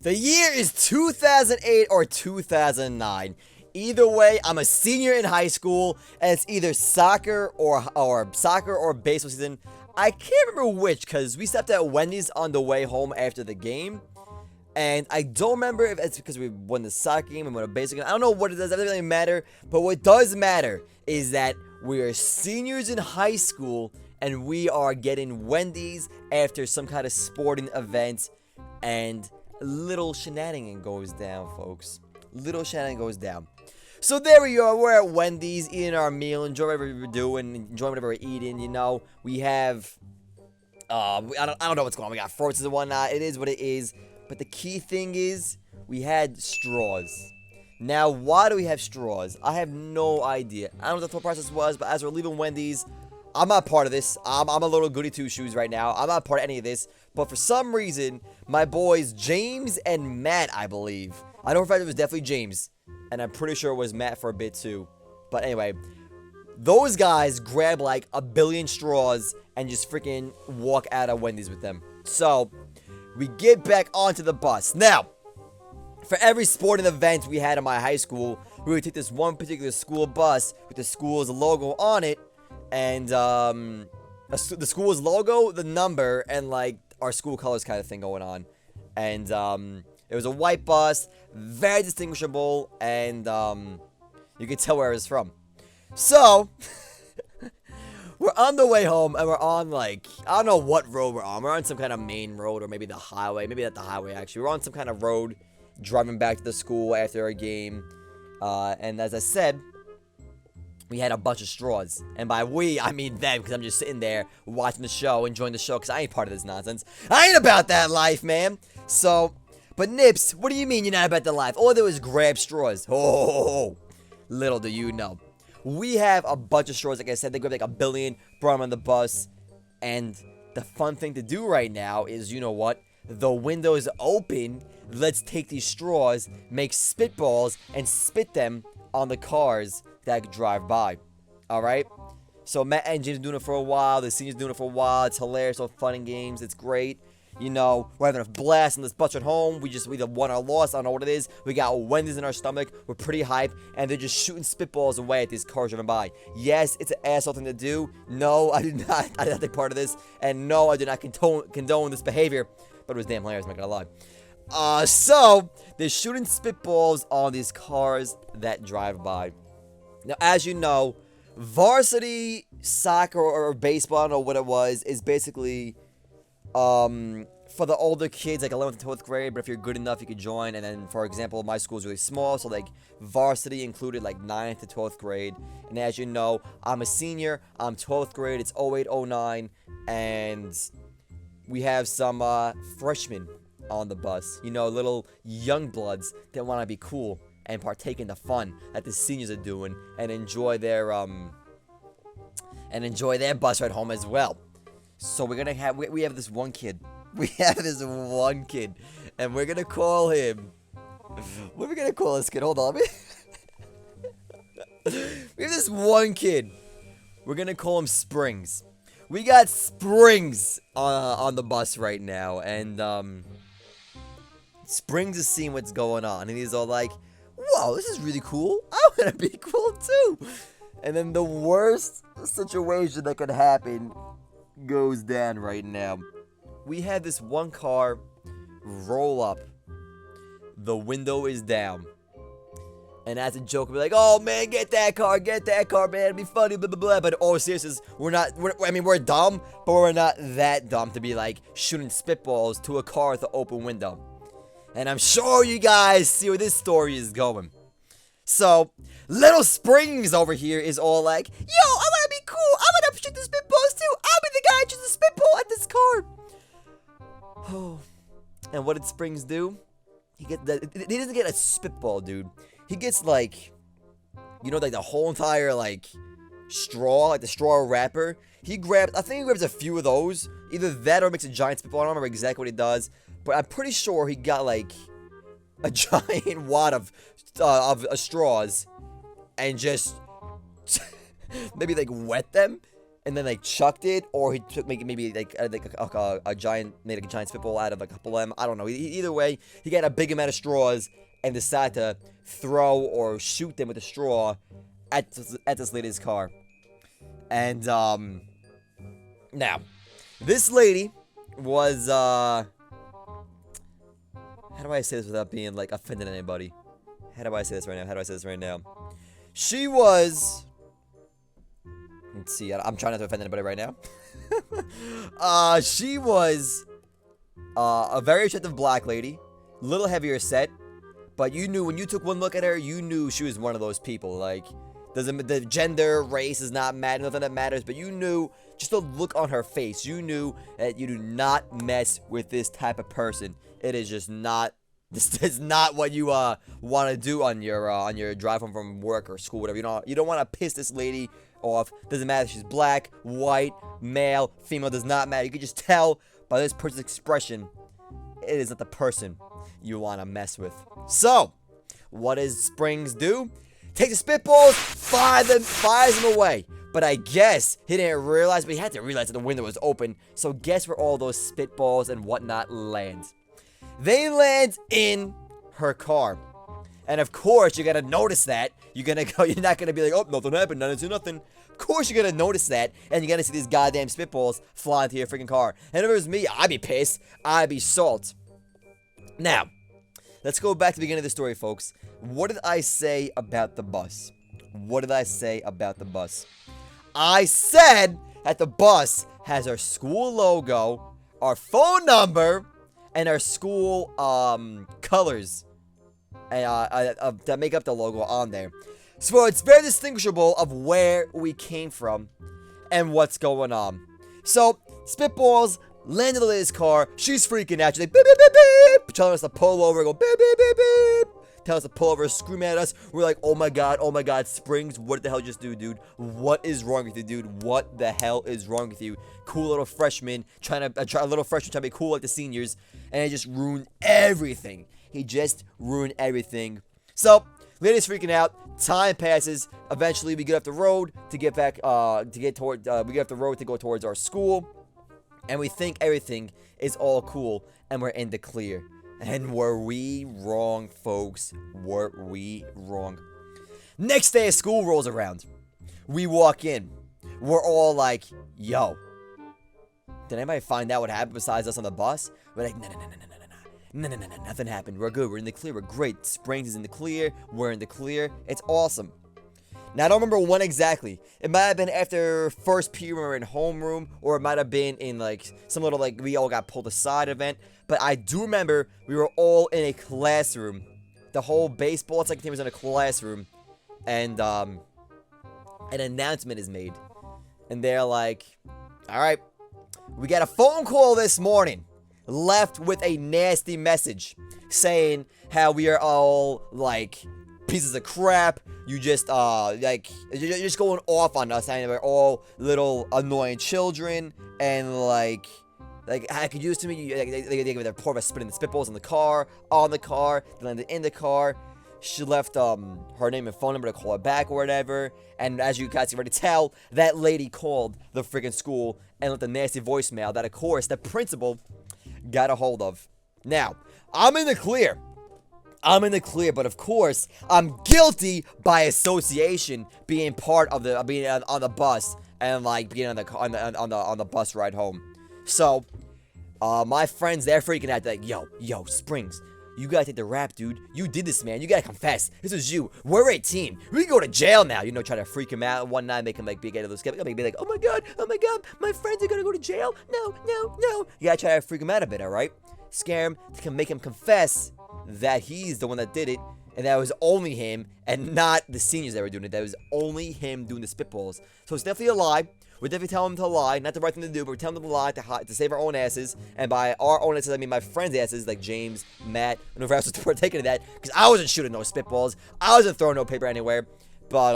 The year is 2008 or 2009. Either way, I'm a senior in high school, and it's either soccer or baseball season. I can't remember which, because we stopped at Wendy's on the way home after the game. And I don't remember if it's because we won the soccer game and won a baseball game. I don't know what it does. It doesn't really matter. But what does matter is that we are seniors in high school, and we are getting Wendy's after some kind of sporting event. And little shenanigan goes down, folks. Little shenanigan goes down. So there we are. We're at Wendy's eating our meal, enjoying whatever we're doing, enjoying whatever we're eating. You know, we have, I don't know what's going on. We got fruits and whatnot. It is what it is. But the key thing is, we had straws. Now, why do we have straws? I have no idea. I don't know what the thought process was, but as we're leaving Wendy's, I'm not part of this. I'm a little goody two-shoes right now. I'm not part of any of this. But for some reason, my boys James and Matt, I believe. I know for a fact it was definitely James. And I'm pretty sure it was Matt for a bit too. But anyway, those guys grab like a billion straws and just freaking walk out of Wendy's with them. So, we get back onto the bus. Now, for every sporting event we had in my high school, we would take this one particular school bus with the school's logo on it. And the school's logo, the number, and like our school colors kind of thing going on. And it was a white bus, very distinguishable, and you could tell where it was from. So, we're on the way home, and we're on, like, I don't know what road we're on. We're on some kind of main road, or maybe the highway. Maybe not the highway, actually. We're on some kind of road, driving back to the school after a game. And as I said, we had a bunch of straws. And by we, I mean them, because I'm just sitting there watching the show, enjoying the show, because I ain't part of this nonsense. I ain't about that life, man. So, but Nips, what do you mean you're not about the life? All I did was grab straws. Oh, little do you know. We have a bunch of straws, like I said. They grabbed like a billion, brought them on the bus. And the fun thing to do right now is, you know what? The window is open. Let's take these straws, make spitballs, and spit them on the cars that drive by. Alright? So Matt and James are doing it for a while. The seniors doing it for a while. It's hilarious. So fun and games. It's great. You know, we're having a blast on this bus at home. We either won or lost. I don't know what it is. We got Wendy's in our stomach. We're pretty hyped. And they're just shooting spitballs away at these cars driving by. Yes, it's an asshole thing to do. No, I did not take part of this. And no, I do not condone this behavior. But it was damn hilarious, I'm not gonna lie. So, they're shooting spitballs on these cars that drive by. Now, as you know, varsity soccer or baseball, I don't know what it was, is basically for the older kids, like 11th to 12th grade, but if you're good enough, you could join. And then, for example, my school is really small, so like varsity included like 9th to 12th grade. And as you know, I'm a senior, I'm 12th grade, it's 08, 09, and we have some freshmen on the bus. You know, little young bloods that want to be cool and partake in the fun that the seniors are doing and enjoy their bus ride home as well. So we're gonna have we have this one kid. We have this one kid, and we're gonna call him. What are we gonna call this kid? Hold on. We have this one kid. We're gonna call him Springs. We got Springs on the bus right now, and Springs is seeing what's going on, and he's all like, "Whoa, this is really cool. I wanna be cool too." And then the worst situation that could happen goes down right now. We had this one car roll up. The window is down. And as a joke, we're like, "Oh man, get that car, man. It'd be funny, blah, blah, blah." But all seriousness, we're dumb, but we're not that dumb to be like shooting spitballs to a car with an open window. And I'm sure you guys see where this story is going. So, little Springs over here is all like, "Yo, I want to be cool. I want to shoot the spitballs too. I'll be the guy that shoots the spitball at this car." Oh, and what did Springs do? He doesn't get a spitball, dude. He gets like, you know, like the whole entire like straw, like the straw wrapper. I think he grabs a few of those. Either that or makes a giant spitball. I don't remember exactly what he does, but I'm pretty sure he got like a giant wad of straws and just maybe like wet them and then like chucked it, or he took maybe like a giant spitball out of a couple of them. I don't know. Either way, he got a big amount of straws and decided to throw or shoot them with a straw at this lady's car. And now this lady was how do I say this without being like offending anybody? How do I say this right now? She was. Let's see. I'm trying not to offend anybody right now. She was a very attractive black lady, a little heavier set, but you knew when you took one look at her, you knew she was one of those people. Like, the gender, race is not matter, nothing that matters, but you knew just the look on her face. You knew that you do not mess with this type of person. It is just not. This is not what you want to do on your drive home from work or school, whatever. You don't want to piss this lady off. Doesn't matter if she's black, white, male, female, does not matter. You can just tell by this person's expression, it is not the person you want to mess with. So, what does Springs do? Take the spitballs, fires them away. But I guess he didn't realize, but he had to realize that the window was open. So guess where all those spitballs and whatnot land? They land in her car. And of course, you're gonna notice that. You're not gonna be like, oh, nothing happened, nothing to nothing. Of course you're gonna notice that, and you're gonna see these goddamn spitballs fly into your freaking car. And if it was me, I'd be pissed. I'd be salt. Now, let's go back to the beginning of the story, folks. What did I say about the bus? I said that the bus has our school logo, our phone number, and our school colors that make up the logo on there. So it's very distinguishable of where we came from and what's going on. So, spitballs land in the lady's car. She's freaking out. She's like, beep, beep, beep, beep. Telling us to pull over. Go, beep, beep, beep, beep. Telling us to pull over, screaming at us. We're like, oh my god, Springs, what the hell just do, dude? What is wrong with you, dude? What the hell is wrong with you? Cool little freshman, trying to be cool like the seniors, and he just ruined everything. So, lady's freaking out. Time passes. Eventually, we get off the road to get back. We get off the road to go towards our school, and we think everything is all cool, and we're in the clear. And were we wrong, folks? Were we wrong? Next day, school rolls around. We walk in. We're all like, yo. Did anybody find out what happened besides us on the bus? We're like, no, nothing happened. We're good. We're in the clear. We're great. Springs is in the clear. We're in the clear. It's awesome. Now, I don't remember when exactly. It might have been after first period when we were in homeroom, or it might have been in, like, some little, like, we all got pulled aside event. But I do remember we were all in a classroom. The whole baseball second team was in a classroom. And, an announcement is made. And they're like, alright, we got a phone call this morning. Left with a nasty message. Saying how we are all, like, pieces of crap. You just, you're just going off on us. And we're all little annoying children. And, like, I could use to me, they give their pour of spitting the spitballs in the car, on the car, they landed in the car. She left, her name and phone number to call her back or whatever. And as you guys can already tell, that lady called the freaking school and left a nasty voicemail that, of course, the principal got a hold of. Now, I'm in the clear, but of course, I'm guilty by association, being part of being on the bus and like being on the bus ride home. So, my friends, they're freaking out. They're like, yo, Springs, you gotta take the rap, dude. You did this, man. You gotta confess. This is you. We're 18. We can go to jail now. You know, try to freak him out one night, make him like be a little skeptical, be like, oh my god, my friends are gonna go to jail. No. You gotta try to freak him out a bit, all right? Scare him to make him confess that he's the one that did it, and that was only him, and not the seniors that were doing it. That was only him doing the spitballs. So it's definitely a lie. We're definitely telling him to lie, not the right thing to do, but we're telling them to lie to save our own asses. And by our own asses, I mean my friends' asses, like James, Matt, and whoever else was partaking in that, because I wasn't shooting no spitballs. I wasn't throwing no paper anywhere. But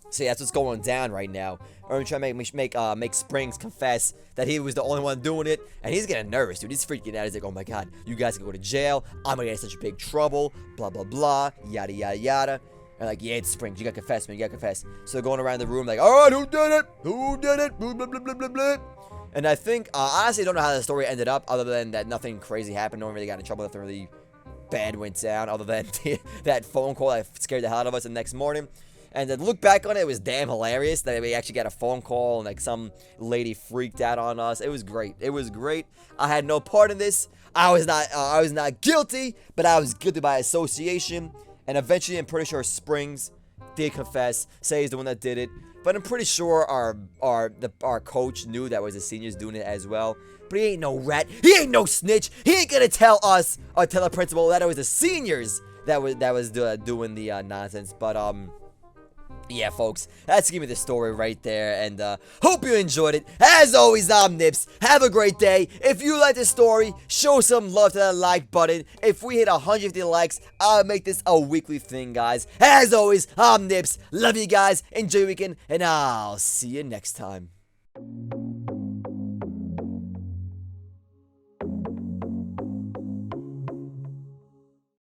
so yeah, that's what's going down right now. We're trying to make Springs confess that he was the only one doing it, and he's getting nervous, dude. He's freaking out. He's like, oh my god, you guys can go to jail. I'm gonna get in such big trouble. Blah blah blah. Yada yada yada. And like, yeah, it's Springs. You gotta confess, man. You gotta confess. So they're going around the room like, all right, who did it? Who did it? Blah, blah, blah, blah, blah, blah. And I think, honestly, I don't know how the story ended up, other than that nothing crazy happened. No one really got in trouble. Nothing really bad went down, other than that phone call that scared the hell out of us the next morning. And then look back on it, it was damn hilarious that we actually got a phone call and like some lady freaked out on us. It was great. It was great. I had no part in this. I was not guilty, but I was guilty by association. And eventually, I'm pretty sure Springs did confess, say he's the one that did it. But I'm pretty sure our coach knew that was the seniors doing it as well. But he ain't no rat. He ain't no snitch. He ain't gonna tell us or tell the principal that it was the seniors that was doing the nonsense. But yeah, folks, that's giving me the story right there, and hope you enjoyed it. As always, I'm Nips. Have a great day. If you like this story, show some love to that like button. If we hit 150 likes, I'll make this a weekly thing, guys. As always, I'm Nips. Love you guys. Enjoy your weekend, and I'll see you next time.